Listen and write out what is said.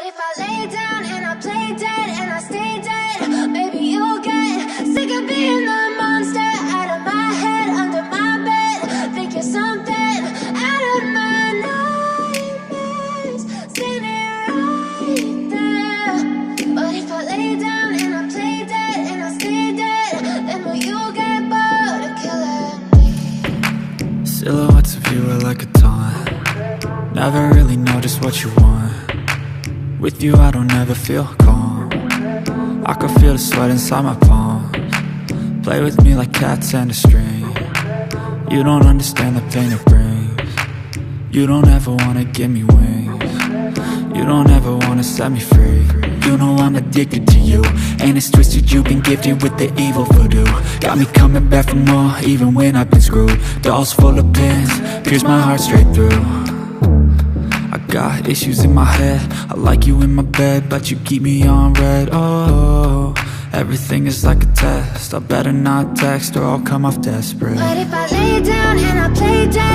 But if I lay down and I play dead and I stay dead, maybe you'll get sick of being the monster out of my head, under my bed. Think you're something out of my nightmares, standing right there. But if I lay down and I play dead and I stay dead, then will you get bored of killing me? Silhouettes of you are like a taunt. Never really know just what you want. With you I don't ever feel calm. I can feel the sweat inside my palms. Play with me like cats and a string. You don't understand the pain it brings. You don't ever wanna give me wings. You don't ever wanna set me free. You know I'm addicted to you, and it's twisted, you've been gifted with the evil voodoo. Got me coming back for more, even when I've been screwed. Dolls full of pins, pierce my heart straight through. I got issues in my head, I like you in my bed, but you keep me on red. Oh, everything is like a test, I better not text or I'll come off desperate. But if I lay down and I play dead